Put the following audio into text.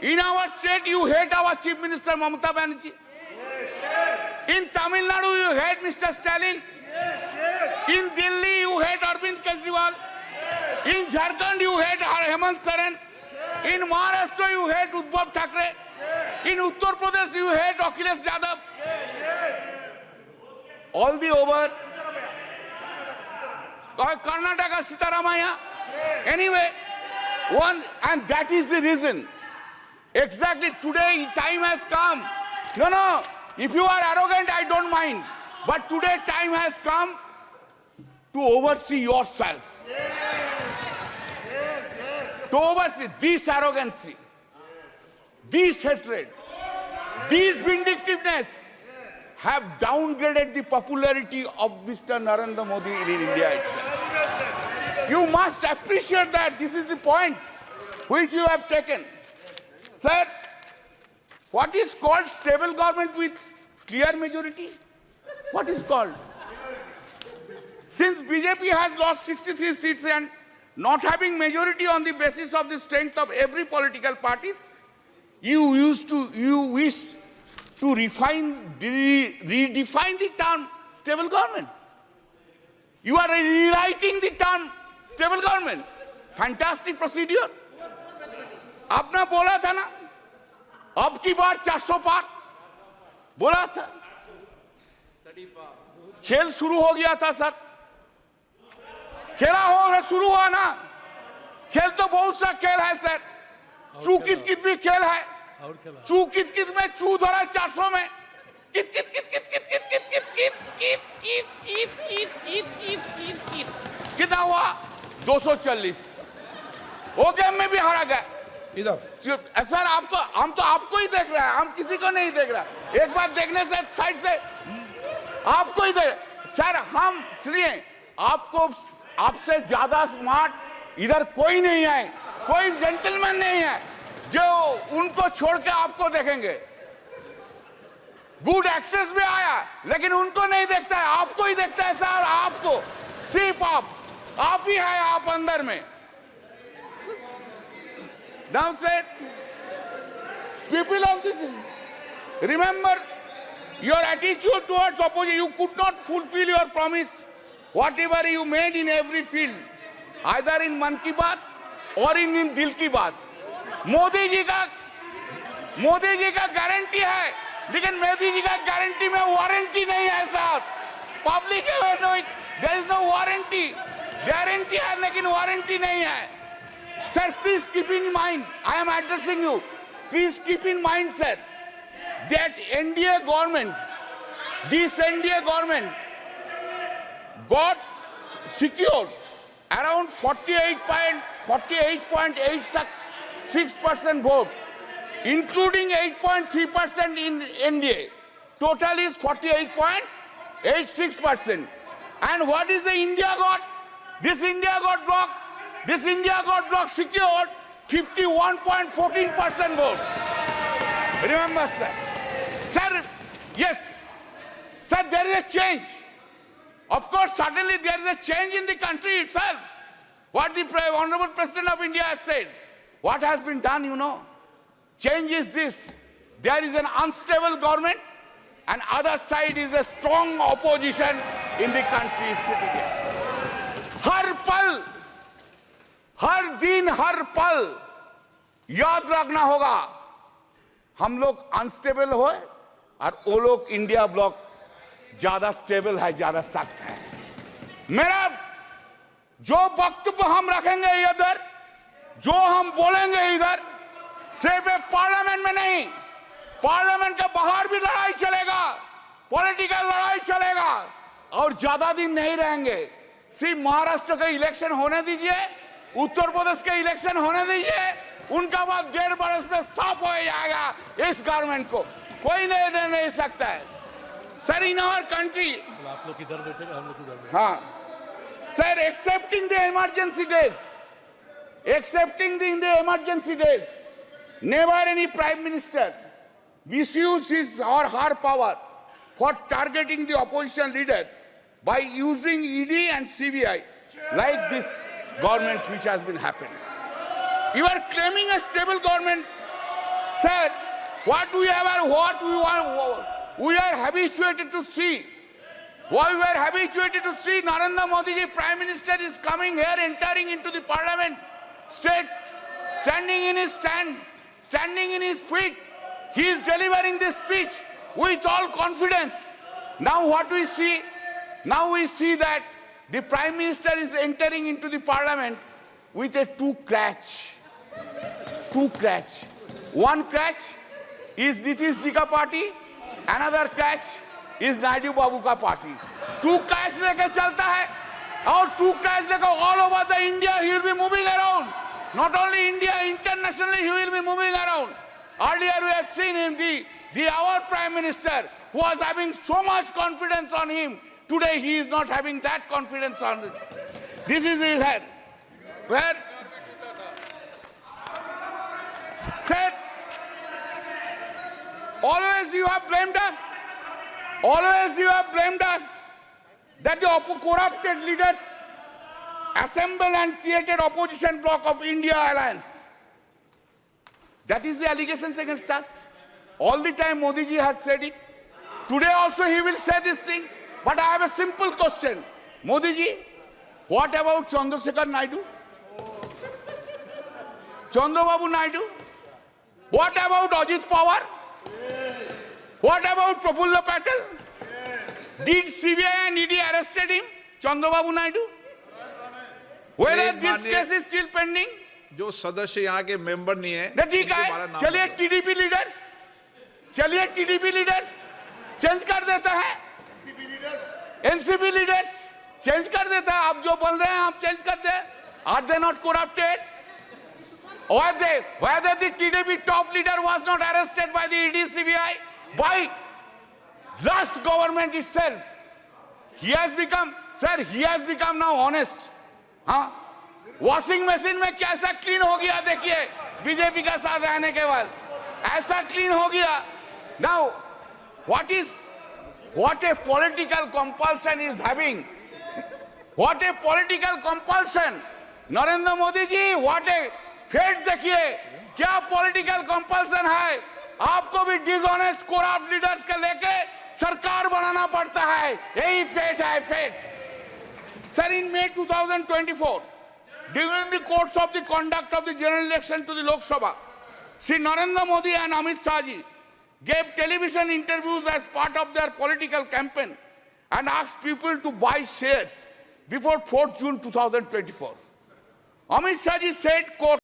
In our state, you hate our Chief Minister Mamata Banerjee. In Tamil Nadu, you hate Mr. Stalin. In Delhi, you hate Arvind Kejriwal. In Jharkhand, you hate Hemant Soren. In Maharashtra, you hate Uddhav Thackeray. In Uttar Pradesh, you hate Akhilesh Yadav. All the over. Karnataka, Sitaramaya. Anyway, and that is the reason. Exactly today, time has come. No, if you are arrogant, I don't mind. But today, time has come to oversee yourself. To oversee this arrogancy, this hatred, this vindictiveness have downgraded the popularity of Mr. Narendra Modi in India itself. You must appreciate that. This is the point which you have taken. Sir, what is called stable government with clear majority? What is called? Since BJP has lost 63 seats and not having majority on the basis of the strength of every political parties, you wish to redefine the term stable government. You are rewriting the term stable government. Fantastic procedure. आपने बोला था ना, अब की बार 400 पार बोला था, खेल शुरू हो गया था सर, खेला हो शुरू हुआ ना, खेल तो बहुत सा खेल है सर, चू कित कित भी खेल है, चू कित कित में चू धरा 400 में, कित कित कित कित कित कित कित कित कित कित कित कित कित कित कित कित कितना हुआ 240, वो गेम में भी हारा गया। सर आपको, हम तो आपको ही देख रहे हैं, हम किसी को नहीं देख रहे। एक बार देखने से साइड से आपको ही देख, सर हम इसलिए आपको, आपसे ज्यादा स्मार्ट इधर कोई नहीं है, कोई जेंटलमैन नहीं है जो उनको छोड़ के आपको देखेंगे। गुड एक्टर्स भी आया लेकिन उनको नहीं देखता है, आपको ही देखता है सर, आपको सिर्फ आप ही है, आप अंदर में। Now said, people of this, remember your attitude towards opposition. You could not fulfill your promise, whatever you made in every field, either in Mann Ki Baat or in Dil Ki Baat. Modi ji का guarantee है, लेकिन मोदी जी का guarantee में warranty नहीं है साहब। Public there is no warranty, guarantee है लेकिन वारंटी नहीं है। Sir, please keep in mind, I am addressing you, please keep in mind, sir, that NDA government, this NDA government got secured around 48.86% vote, including 8.3% in NDA. Total is 48.86%. And what is the India got? This India got bloc secured 51.14% vote. Remember, sir. Sir, yes. Sir, there is a change. Of course, suddenly there is a change in the country itself. What the Honorable President of India has said. What has been done, you know. Change is this. There is an unstable government and other side is a strong opposition in the country sitting here. हर पल, हर दिन, हर पल याद रखना होगा, हम लोग unstable हो और वो लोग इंडिया ब्लॉक ज्यादा स्टेबल है, ज्यादा सख्त है। मेरा जो वक्तव्य हम रखेंगे इधर, जो हम बोलेंगे इधर, सिर्फ पार्लियामेंट में नहीं, पार्लियामेंट के बाहर भी लड़ाई चलेगा, पॉलिटिकल लड़ाई चलेगा और ज्यादा दिन नहीं रहेंगे। सिर्फ महाराष्ट्र का इलेक्शन होने दीजिए, उत्तर प्रदेश के इलेक्शन होने दीजिए, उनका बाद 1.5 बरस में साफ हो जाएगा इस गवर्नमेंट को, कोई नहीं सकता है। सर, इन आवर कंट्री, आप लोग इधर बैठे, हम लोग इधर बैठे। हाँ sir, accepting the emergency days, never any prime minister misused his or her power for targeting the opposition leader by using ED and CBI like this government which has been happening. You are claiming a stable government Sir, what we have, what we want, we are habituated to see. What we are habituated to see, Narendra Modi ji, Prime Minister, is coming here, entering into the Parliament, state, standing in his stand, standing in his feet. He is delivering this speech with all confidence. Now what we see? Now we see that the Prime Minister is entering into the Parliament with a two crutch. One crutch is Nitish ji ka party, another crutch is Naidu Babu ka party. Two crutch leke chalta hai, और two crutch leke all over the India he will be moving around. Not only India, internationally he will be moving around. Earlier we have seen him, our Prime Minister, who was having so much confidence on him. Today he is not having that confidence on him. This is his head. Where? Said, always you have blamed us. Always you have blamed us that the corrupted leaders assembled and created opposition bloc of India Alliance. That is the allegations against us. All the time Modi ji has said it. Today also he will say this thing. But I have a simple question. Modi ji, what about Chandrasekhar Naidu? Chandrababu Naidu? What about Ajit Pawar? What about Prafulla Patel? Did CBI and ED arrested him? Chandrababu Naidu? Whether this case is still pending? जो सदस्य यहाँ के member नहीं है, ठीक है, चलिए TDP leaders change कर देता है, एनसीपी लीडर्स चेंज कर देता है. आप जो बोल रहे हैं आप चेंज कर दे. Are they not corrupted? Whether the TDP top leader was not arrested by the ED CBI, by last government itself. He has become, sir, he has become now honest. हाँ? वॉशिंग मशीन में कैसा clean हो गया देखिए BJP का साथ रहने के बाद ऐसा क्लीन हो गया. Now what a political compulsion is having. What a political compulsion. Narendra Modi ji, what a fate देखिए क्या पॉलिटिकल कंपल्सन है. आपको भी डिसऑनेस्ट करप्ट लीडर्स के लेके सरकार बनाना पड़ता है. यही फेट है, fate. Sir, in May 2024, during the course of the conduct of the general election to the Lok Sabha, Shri Narendra Modi and Amit Shah ji gave television interviews as part of their political campaign and asked people to buy shares before 4th June 2024. Amit Shah ji said, quote,